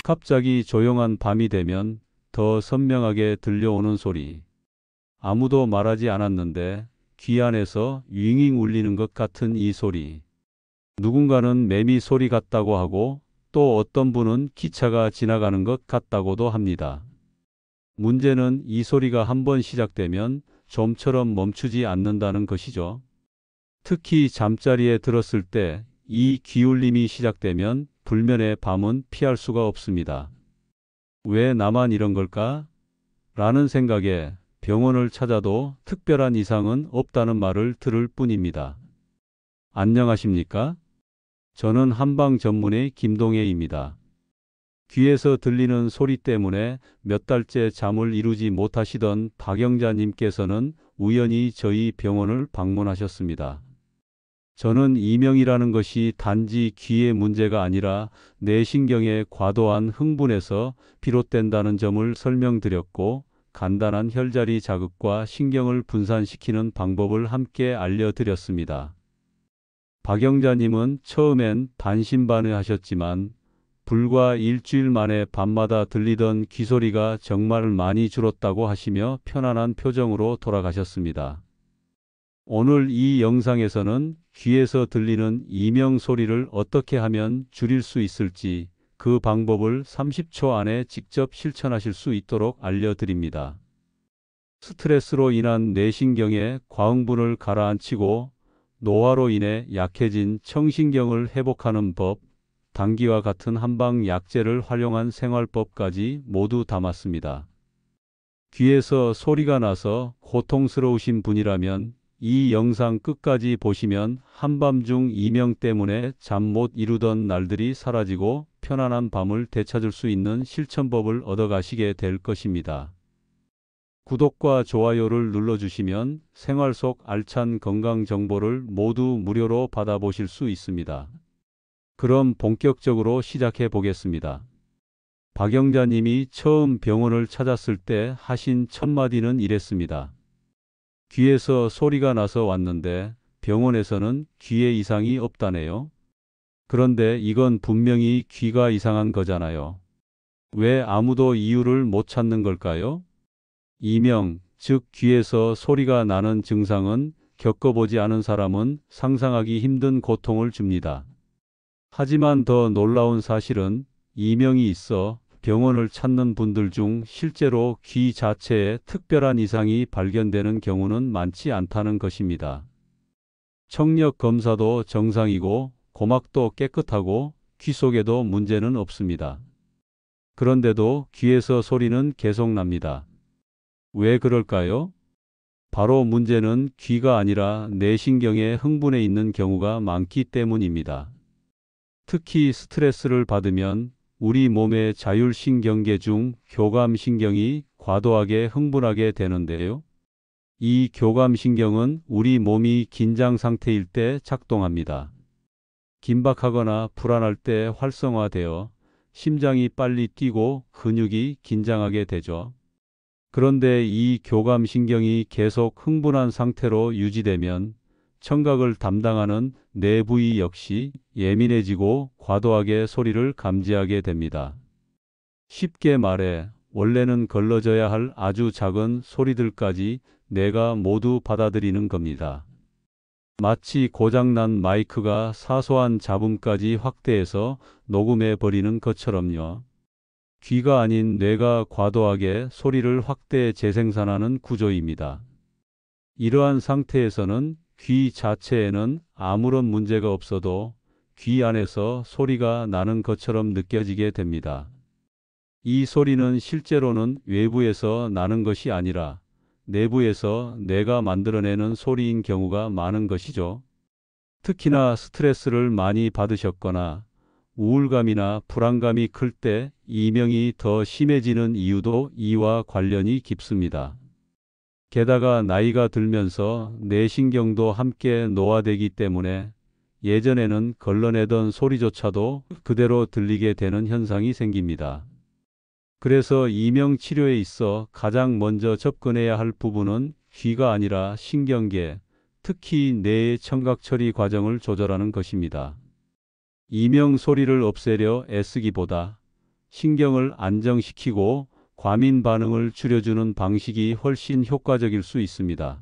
갑자기 조용한 밤이 되면 더 선명하게 들려오는 소리. 아무도 말하지 않았는데 귀 안에서 윙윙 울리는 것 같은 이 소리. 누군가는 매미 소리 같다고 하고 또 어떤 분은 기차가 지나가는 것 같다고도 합니다. 문제는 이 소리가 한번 시작되면 좀처럼 멈추지 않는다는 것이죠. 특히 잠자리에 들었을 때 이 귀울림이 시작되면 불면의 밤은 피할 수가 없습니다. 왜 나만 이런 걸까? 라는 생각에 병원을 찾아도 특별한 이상은 없다는 말을 들을 뿐입니다. 안녕하십니까? 저는 한방 전문의 김동혜입니다. 귀에서 들리는 소리 때문에 몇 달째 잠을 이루지 못하시던 박영자님께서는 우연히 저희 병원을 방문하셨습니다. 저는 이명이라는 것이 단지 귀의 문제가 아니라 뇌신경의 과도한 흥분에서 비롯된다는 점을 설명드렸고, 간단한 혈자리 자극과 신경을 분산시키는 방법을 함께 알려드렸습니다. 박영자님은 처음엔 반신반의하셨지만 불과 일주일 만에 밤마다 들리던 귀소리가 정말 많이 줄었다고 하시며 편안한 표정으로 돌아가셨습니다. 오늘 이 영상에서는 귀에서 들리는 이명 소리를 어떻게 하면 줄일 수 있을지 그 방법을 30초 안에 직접 실천하실 수 있도록 알려드립니다. 스트레스로 인한 뇌신경의 과흥분을 가라앉히고 노화로 인해 약해진 청신경을 회복하는 법, 당귀와 같은 한방 약재를 활용한 생활법까지 모두 담았습니다. 귀에서 소리가 나서 고통스러우신 분이라면 이 영상 끝까지 보시면 한밤중 이명 때문에 잠 못 이루던 날들이 사라지고 편안한 밤을 되찾을 수 있는 실천법을 얻어가시게 될 것입니다. 구독과 좋아요를 눌러주시면 생활 속 알찬 건강 정보를 모두 무료로 받아보실 수 있습니다. 그럼 본격적으로 시작해 보겠습니다. 박영자님이 처음 병원을 찾았을 때 하신 첫 마디는 이랬습니다. 귀에서 소리가 나서 왔는데 병원에서는 귀에 이상이 없다네요. 그런데 이건 분명히 귀가 이상한 거잖아요. 왜 아무도 이유를 못 찾는 걸까요? 이명, 즉 귀에서 소리가 나는 증상은 겪어보지 않은 사람은 상상하기 힘든 고통을 줍니다. 하지만 더 놀라운 사실은 이명이 있어 병원을 찾는 분들 중 실제로 귀 자체에 특별한 이상이 발견되는 경우는 많지 않다는 것입니다. 청력 검사도 정상이고 고막도 깨끗하고 귀 속에도 문제는 없습니다. 그런데도 귀에서 소리는 계속 납니다. 왜 그럴까요? 바로 문제는 귀가 아니라 뇌신경의 흥분에 있는 경우가 많기 때문입니다. 특히 스트레스를 받으면 우리 몸의 자율신경계 중 교감신경이 과도하게 흥분하게 되는데요. 이 교감신경은 우리 몸이 긴장 상태일 때 작동합니다. 긴박하거나 불안할 때 활성화되어 심장이 빨리 뛰고 근육이 긴장하게 되죠. 그런데 이 교감신경이 계속 흥분한 상태로 유지되면 청각을 담당하는 뇌 부위 역시 예민해지고 과도하게 소리를 감지하게 됩니다. 쉽게 말해 원래는 걸러져야 할 아주 작은 소리들까지 뇌가 모두 받아들이는 겁니다. 마치 고장난 마이크가 사소한 잡음까지 확대해서 녹음해 버리는 것처럼요. 귀가 아닌 뇌가 과도하게 소리를 확대 재생산하는 구조입니다. 이러한 상태에서는 귀 자체에는 아무런 문제가 없어도 귀 안에서 소리가 나는 것처럼 느껴지게 됩니다. 이 소리는 실제로는 외부에서 나는 것이 아니라 내부에서 뇌가 만들어내는 소리인 경우가 많은 것이죠. 특히나 스트레스를 많이 받으셨거나 우울감이나 불안감이 클 때 이명이 더 심해지는 이유도 이와 관련이 깊습니다. 게다가 나이가 들면서 뇌신경도 함께 노화되기 때문에 예전에는 걸러내던 소리조차도 그대로 들리게 되는 현상이 생깁니다. 그래서 이명 치료에 있어 가장 먼저 접근해야 할 부분은 귀가 아니라 신경계, 특히 뇌의 청각 처리 과정을 조절하는 것입니다. 이명 소리를 없애려 애쓰기보다 신경을 안정시키고 과민 반응을 줄여주는 방식이 훨씬 효과적일 수 있습니다.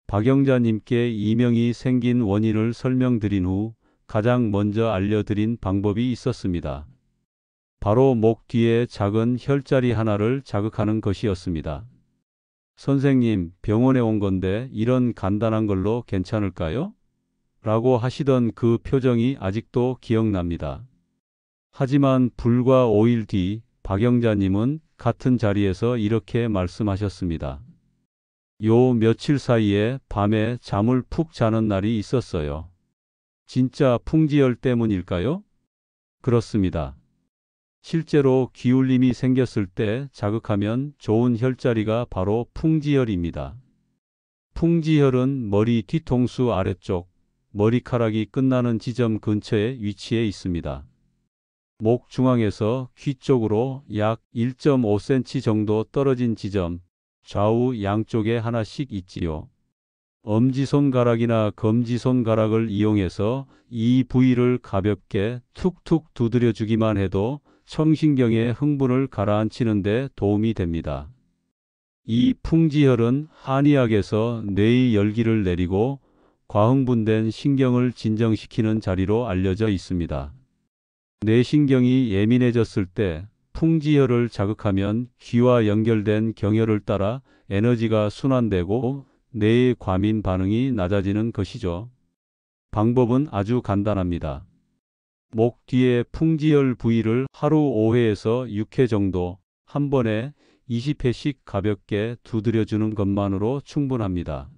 박영자님께 이명이 생긴 원인을 설명드린 후 가장 먼저 알려드린 방법이 있었습니다. 바로 목 뒤에 작은 혈자리 하나를 자극하는 것이었습니다. 선생님, 병원에 온 건데 이런 간단한 걸로 괜찮을까요? 라고 하시던 그 표정이 아직도 기억납니다. 하지만 불과 5일 뒤 박영자님은 같은 자리에서 이렇게 말씀하셨습니다. 요 며칠 사이에 밤에 잠을 푹 자는 날이 있었어요. 진짜 풍지열 때문일까요? 그렇습니다. 실제로 기울림이 생겼을 때 자극하면 좋은 혈자리가 바로 풍지혈입니다. 풍지혈은 머리 뒤통수 아래쪽, 머리카락이 끝나는 지점 근처에 위치해 있습니다. 목 중앙에서 귀 쪽으로 약 1.5cm 정도 떨어진 지점, 좌우 양쪽에 하나씩 있지요. 엄지손가락이나 검지손가락을 이용해서 이 부위를 가볍게 툭툭 두드려 주기만 해도 청신경의 흥분을 가라앉히는 데 도움이 됩니다. 이 풍지혈은 한의학에서 뇌의 열기를 내리고 과흥분된 신경을 진정시키는 자리로 알려져 있습니다. 뇌신경이 예민해졌을 때 풍지혈을 자극하면 귀와 연결된 경혈을 따라 에너지가 순환되고 뇌의 과민 반응이 낮아지는 것이죠. 방법은 아주 간단합니다. 목 뒤의 풍지혈 부위를 하루 5회에서 6회 정도 한 번에 20회씩 가볍게 두드려주는 것만으로 충분합니다.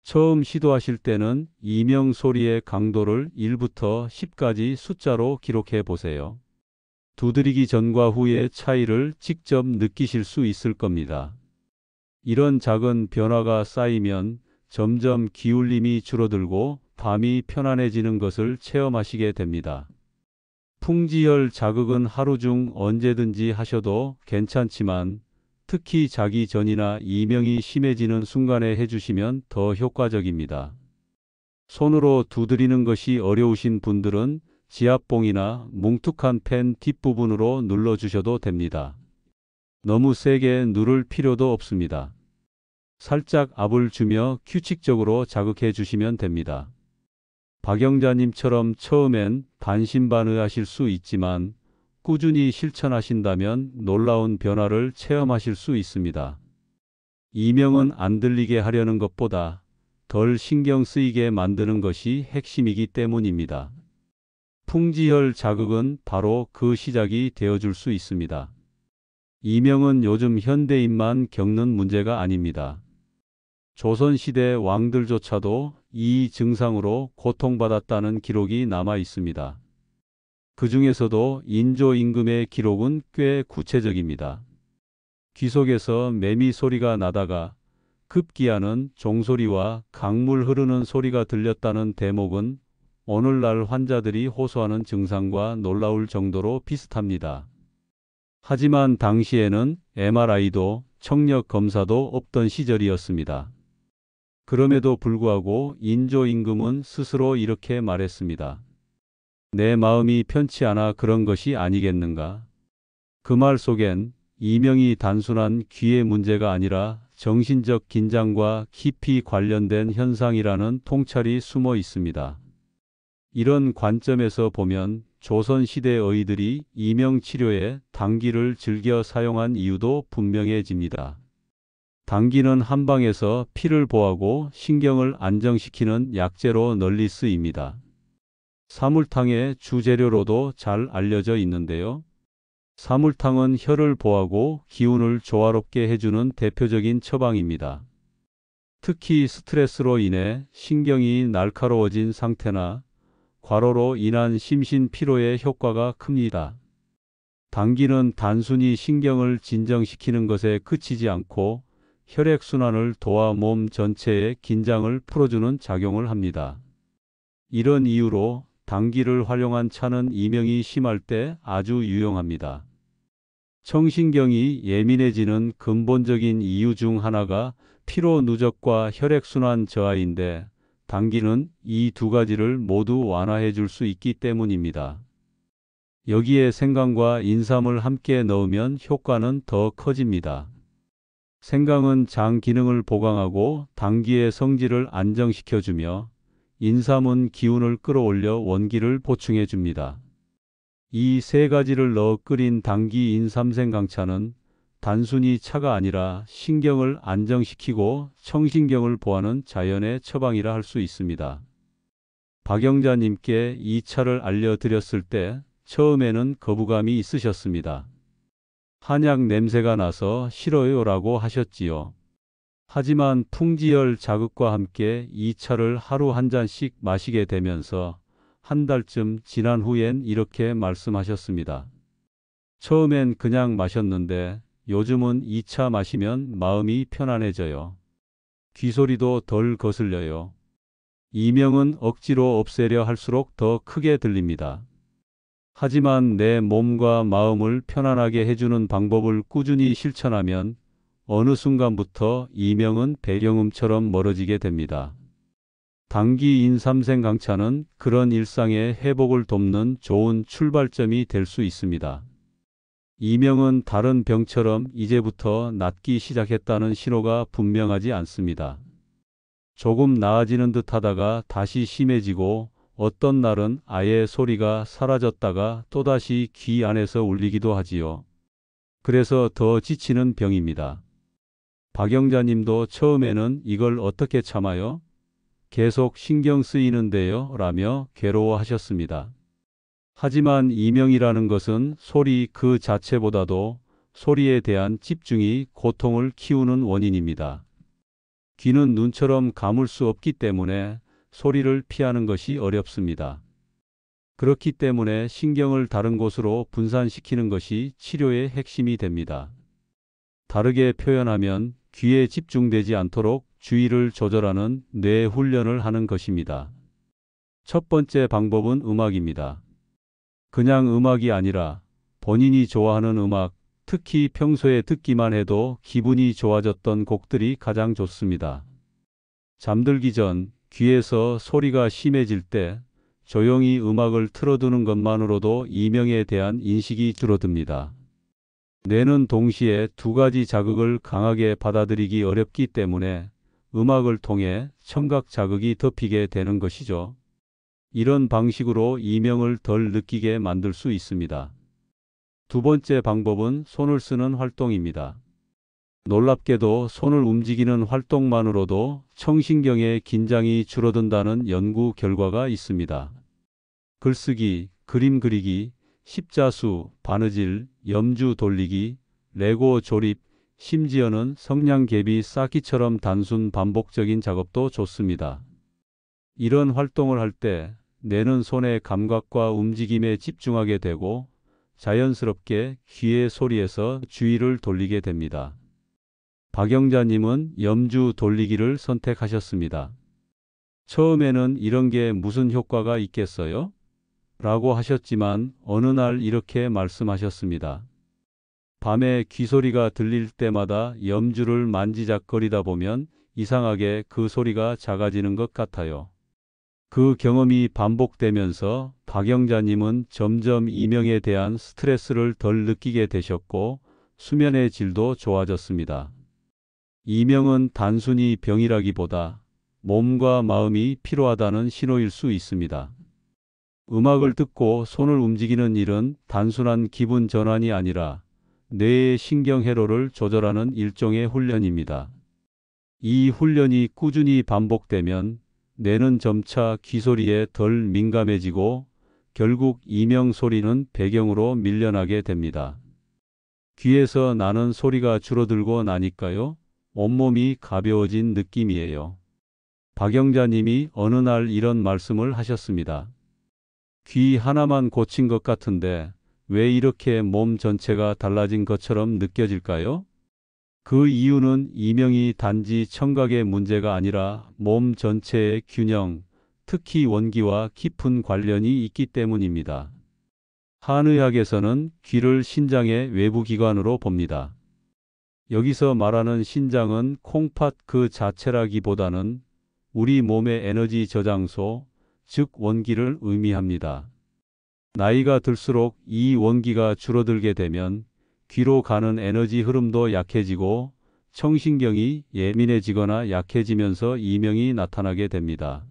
처음 시도하실 때는 이명 소리의 강도를 1부터 10까지 숫자로 기록해 보세요. 두드리기 전과 후의 차이를 직접 느끼실 수 있을 겁니다. 이런 작은 변화가 쌓이면 점점 기울림이 줄어들고 밤이 편안해지는 것을 체험하시게 됩니다. 풍지혈 자극은 하루 중 언제든지 하셔도 괜찮지만 특히 자기 전이나 이명이 심해지는 순간에 해주시면 더 효과적입니다. 손으로 두드리는 것이 어려우신 분들은 지압봉이나 뭉툭한 펜 뒷부분으로 눌러주셔도 됩니다. 너무 세게 누를 필요도 없습니다. 살짝 압을 주며 규칙적으로 자극해 주시면 됩니다. 박영자님처럼 처음엔 반신반의하실 수 있지만 꾸준히 실천하신다면 놀라운 변화를 체험하실 수 있습니다. 이명은 안 들리게 하려는 것보다 덜 신경 쓰이게 만드는 것이 핵심이기 때문입니다. 풍지혈 자극은 바로 그 시작이 되어줄 수 있습니다. 이명은 요즘 현대인만 겪는 문제가 아닙니다. 조선시대 왕들조차도 이 증상으로 고통받았다는 기록이 남아 있습니다. 그 중에서도 인조임금의 기록은 꽤 구체적입니다. 귀 속에서 매미 소리가 나다가 급기야는 종소리와 강물 흐르는 소리가 들렸다는 대목은 오늘날 환자들이 호소하는 증상과 놀라울 정도로 비슷합니다. 하지만 당시에는 MRI도 청력 검사도 없던 시절이었습니다. 그럼에도 불구하고 인조임금은 스스로 이렇게 말했습니다. 내 마음이 편치 않아 그런 것이 아니겠는가? 그 말 속엔 이명이 단순한 귀의 문제가 아니라 정신적 긴장과 깊이 관련된 현상이라는 통찰이 숨어 있습니다. 이런 관점에서 보면 조선시대 의들이 이명 치료에 당귀를 즐겨 사용한 이유도 분명해집니다. 당귀는 한방에서 피를 보하고 신경을 안정시키는 약재로 널리 쓰입니다. 사물탕의 주재료로도 잘 알려져 있는데요. 사물탕은 혈을 보하고 기운을 조화롭게 해주는 대표적인 처방입니다. 특히 스트레스로 인해 신경이 날카로워진 상태나 과로로 인한 심신 피로에 효과가 큽니다. 당귀는 단순히 신경을 진정시키는 것에 그치지 않고 혈액순환을 도와 몸 전체의 긴장을 풀어주는 작용을 합니다. 이런 이유로 당귀를 활용한 차는 이명이 심할 때 아주 유용합니다. 청신경이 예민해지는 근본적인 이유 중 하나가 피로 누적과 혈액순환 저하인데 당귀는 이 두 가지를 모두 완화해 줄 수 있기 때문입니다. 여기에 생강과 인삼을 함께 넣으면 효과는 더 커집니다. 생강은 장 기능을 보강하고 당기의 성질을 안정시켜주며 인삼은 기운을 끌어올려 원기를 보충해줍니다. 이 세 가지를 넣어 끓인 당기 인삼생강차는 단순히 차가 아니라 신경을 안정시키고 청신경을 보하는 자연의 처방이라 할 수 있습니다. 박영자님께 이 차를 알려드렸을 때 처음에는 거부감이 있으셨습니다. 한약 냄새가 나서 싫어요라고 하셨지요. 하지만 풍지열 자극과 함께 이 차를 하루 한 잔씩 마시게 되면서 한 달쯤 지난 후엔 이렇게 말씀하셨습니다. 처음엔 그냥 마셨는데 요즘은 이 차 마시면 마음이 편안해져요. 귀소리도 덜 거슬려요. 이명은 억지로 없애려 할수록 더 크게 들립니다. 하지만 내 몸과 마음을 편안하게 해주는 방법을 꾸준히 실천하면 어느 순간부터 이명은 배경음처럼 멀어지게 됩니다. 당기 인삼생강차는 그런 일상의 회복을 돕는 좋은 출발점이 될 수 있습니다. 이명은 다른 병처럼 이제부터 낫기 시작했다는 신호가 분명하지 않습니다. 조금 나아지는 듯 하다가 다시 심해지고 어떤 날은 아예 소리가 사라졌다가 또다시 귀 안에서 울리기도 하지요. 그래서 더 지치는 병입니다. 박영자님도 처음에는 이걸 어떻게 참아요? 계속 신경 쓰이는데요 라며 괴로워하셨습니다. 하지만 이명이라는 것은 소리 그 자체보다도 소리에 대한 집중이 고통을 키우는 원인입니다. 귀는 눈처럼 감을 수 없기 때문에 소리를 피하는 것이 어렵습니다. 그렇기 때문에 신경을 다른 곳으로 분산시키는 것이 치료의 핵심이 됩니다. 다르게 표현하면 귀에 집중되지 않도록 주의를 조절하는 뇌 훈련을 하는 것입니다. 첫 번째 방법은 음악입니다. 그냥 음악이 아니라 본인이 좋아하는 음악, 특히 평소에 듣기만 해도 기분이 좋아졌던 곡들이 가장 좋습니다. 잠들기 전 귀에서 소리가 심해질 때 조용히 음악을 틀어두는 것만으로도 이명에 대한 인식이 줄어듭니다. 뇌는 동시에 두 가지 자극을 강하게 받아들이기 어렵기 때문에 음악을 통해 청각 자극이 덮이게 되는 것이죠. 이런 방식으로 이명을 덜 느끼게 만들 수 있습니다. 두 번째 방법은 손을 쓰는 활동입니다. 놀랍게도 손을 움직이는 활동만으로도 청신경의 긴장이 줄어든다는 연구 결과가 있습니다. 글쓰기, 그림 그리기, 십자수, 바느질, 염주 돌리기, 레고 조립, 심지어는 성냥개비 쌓기처럼 단순 반복적인 작업도 좋습니다. 이런 활동을 할 때 뇌는 손의 감각과 움직임에 집중하게 되고 자연스럽게 귀의 소리에서 주의를 돌리게 됩니다. 박영자님은 염주 돌리기를 선택하셨습니다. 처음에는 이런 게 무슨 효과가 있겠어요? 라고 하셨지만 어느 날 이렇게 말씀하셨습니다. 밤에 귀소리가 들릴 때마다 염주를 만지작거리다 보면 이상하게 그 소리가 작아지는 것 같아요. 그 경험이 반복되면서 박영자님은 점점 이명에 대한 스트레스를 덜 느끼게 되셨고 수면의 질도 좋아졌습니다. 이명은 단순히 병이라기보다 몸과 마음이 피로하다는 신호일 수 있습니다. 음악을 듣고 손을 움직이는 일은 단순한 기분 전환이 아니라 뇌의 신경회로를 조절하는 일종의 훈련입니다. 이 훈련이 꾸준히 반복되면 뇌는 점차 귀소리에 덜 민감해지고 결국 이명 소리는 배경으로 밀려나게 됩니다. 귀에서 나는 소리가 줄어들고 나니까요, 온몸이 가벼워진 느낌이에요. 박영자님이 어느 날 이런 말씀을 하셨습니다. 귀 하나만 고친 것 같은데 왜 이렇게 몸 전체가 달라진 것처럼 느껴질까요? 그 이유는 이명이 단지 청각의 문제가 아니라 몸 전체의 균형, 특히 원기와 깊은 관련이 있기 때문입니다. 한의학에서는 귀를 신장의 외부 기관으로 봅니다. 여기서 말하는 신장은 콩팥 그 자체라기보다는 우리 몸의 에너지 저장소, 즉 원기를 의미합니다. 나이가 들수록 이 원기가 줄어들게 되면 귀로 가는 에너지 흐름도 약해지고 청신경이 예민해지거나 약해지면서 이명이 나타나게 됩니다.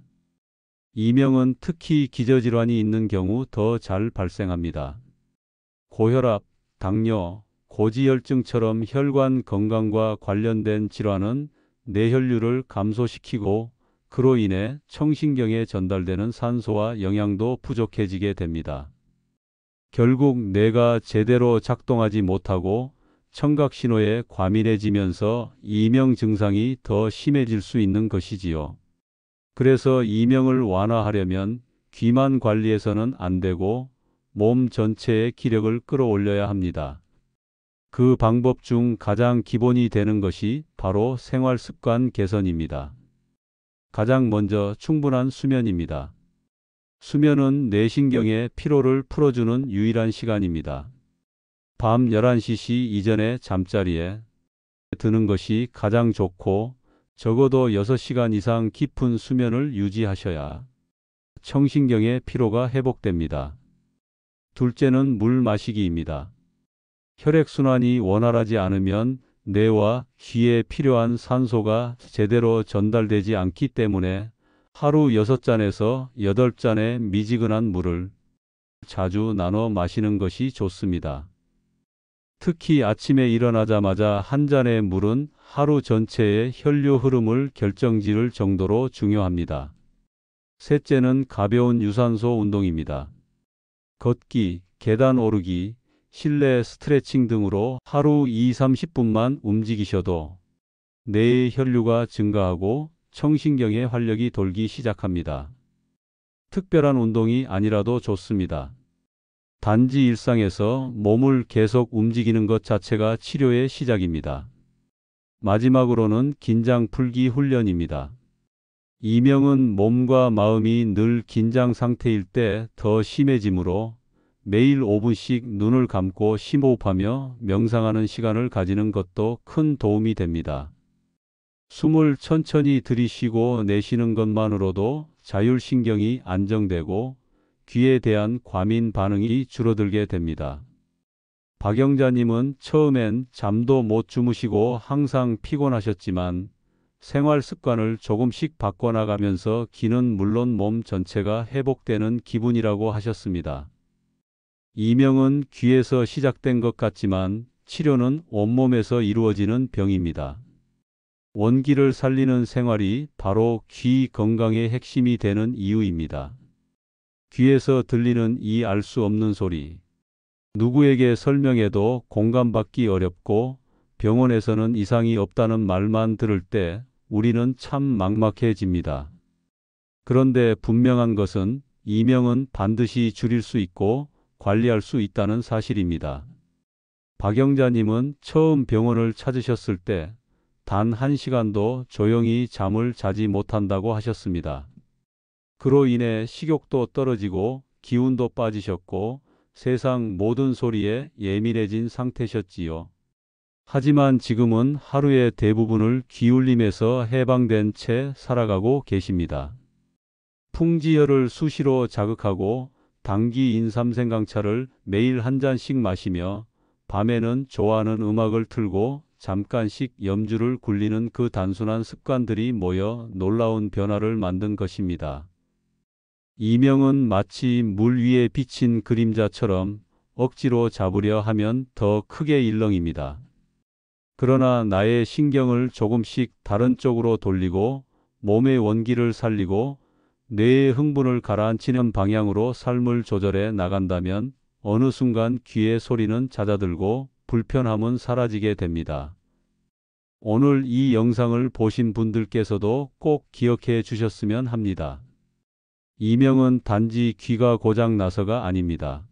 이명은 특히 기저질환이 있는 경우 더 잘 발생합니다. 고혈압, 당뇨, 고지혈증처럼 혈관 건강과 관련된 질환은 뇌혈류를 감소시키고 그로 인해 청신경에 전달되는 산소와 영양도 부족해지게 됩니다. 결국 뇌가 제대로 작동하지 못하고 청각신호에 과민해지면서 이명 증상이 더 심해질 수 있는 것이지요. 그래서 이명을 완화하려면 귀만 관리해서는 안 되고 몸 전체의 기력을 끌어올려야 합니다. 그 방법 중 가장 기본이 되는 것이 바로 생활 습관 개선입니다. 가장 먼저 충분한 수면입니다. 수면은 뇌신경의 피로를 풀어주는 유일한 시간입니다. 밤 11시 이전에 잠자리에 드는 것이 가장 좋고 적어도 6시간 이상 깊은 수면을 유지하셔야 청신경의 피로가 회복됩니다. 둘째는 물 마시기입니다. 혈액순환이 원활하지 않으면 뇌와 귀에 필요한 산소가 제대로 전달되지 않기 때문에 하루 6잔에서 8잔의 미지근한 물을 자주 나눠 마시는 것이 좋습니다. 특히 아침에 일어나자마자 한 잔의 물은 하루 전체의 혈류 흐름을 결정지을 정도로 중요합니다. 셋째는 가벼운 유산소 운동입니다. 걷기, 계단 오르기, 실내 스트레칭 등으로 하루 2~30분만 움직이셔도 뇌의 혈류가 증가하고 청신경의 활력이 돌기 시작합니다. 특별한 운동이 아니라도 좋습니다. 단지 일상에서 몸을 계속 움직이는 것 자체가 치료의 시작입니다. 마지막으로는 긴장 풀기 훈련입니다. 이명은 몸과 마음이 늘 긴장 상태일 때 더 심해지므로 매일 5분씩 눈을 감고 심호흡하며 명상하는 시간을 가지는 것도 큰 도움이 됩니다. 숨을 천천히 들이쉬고 내쉬는 것만으로도 자율신경이 안정되고 귀에 대한 과민 반응이 줄어들게 됩니다. 박영자님은 처음엔 잠도 못 주무시고 항상 피곤하셨지만 생활 습관을 조금씩 바꿔나가면서 귀는 물론 몸 전체가 회복되는 기분이라고 하셨습니다. 이명은 귀에서 시작된 것 같지만 치료는 온몸에서 이루어지는 병입니다. 원기를 살리는 생활이 바로 귀 건강의 핵심이 되는 이유입니다. 귀에서 들리는 이 알 수 없는 소리. 누구에게 설명해도 공감받기 어렵고 병원에서는 이상이 없다는 말만 들을 때 우리는 참 막막해집니다. 그런데 분명한 것은 이명은 반드시 줄일 수 있고 관리할 수 있다는 사실입니다. 박영자님은 처음 병원을 찾으셨을 때 단 1시간도 조용히 잠을 자지 못한다고 하셨습니다. 그로 인해 식욕도 떨어지고 기운도 빠지셨고 세상 모든 소리에 예민해진 상태셨지요. 하지만 지금은 하루의 대부분을 귀울림에서 해방된 채 살아가고 계십니다. 풍지혈을 수시로 자극하고 당기 인삼생강차를 매일 한 잔씩 마시며 밤에는 좋아하는 음악을 틀고 잠깐씩 염주를 굴리는 그 단순한 습관들이 모여 놀라운 변화를 만든 것입니다. 이명은 마치 물 위에 비친 그림자처럼 억지로 잡으려 하면 더 크게 일렁입니다. 그러나 나의 신경을 조금씩 다른 쪽으로 돌리고 몸의 원기를 살리고 뇌의 흥분을 가라앉히는 방향으로 삶을 조절해 나간다면 어느 순간 귀의 소리는 잦아들고 불편함은 사라지게 됩니다. 오늘 이 영상을 보신 분들께서도 꼭 기억해 주셨으면 합니다. 이명은 단지 귀가 고장 나서가 아닙니다.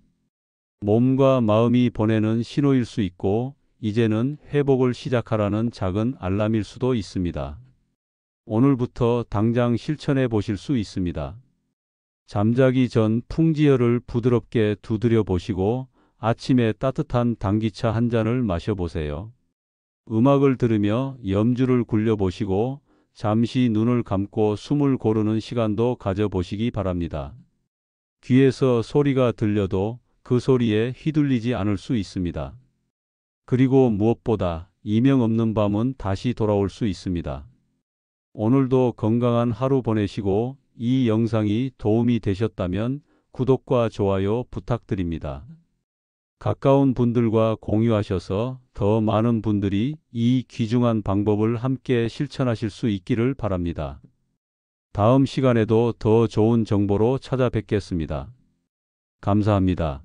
몸과 마음이 보내는 신호일 수 있고 이제는 회복을 시작하라는 작은 알람일 수도 있습니다. 오늘부터 당장 실천해 보실 수 있습니다. 잠자기 전 풍지혈을 부드럽게 두드려 보시고 아침에 따뜻한 당귀차 한 잔을 마셔보세요. 음악을 들으며 염주를 굴려 보시고 잠시 눈을 감고 숨을 고르는 시간도 가져보시기 바랍니다. 귀에서 소리가 들려도 그 소리에 휘둘리지 않을 수 있습니다. 그리고 무엇보다 이명 없는 밤은 다시 돌아올 수 있습니다. 오늘도 건강한 하루 보내시고 이 영상이 도움이 되셨다면 구독과 좋아요 부탁드립니다. 가까운 분들과 공유하셔서 더 많은 분들이 이 귀중한 방법을 함께 실천하실 수 있기를 바랍니다. 다음 시간에도 더 좋은 정보로 찾아뵙겠습니다. 감사합니다.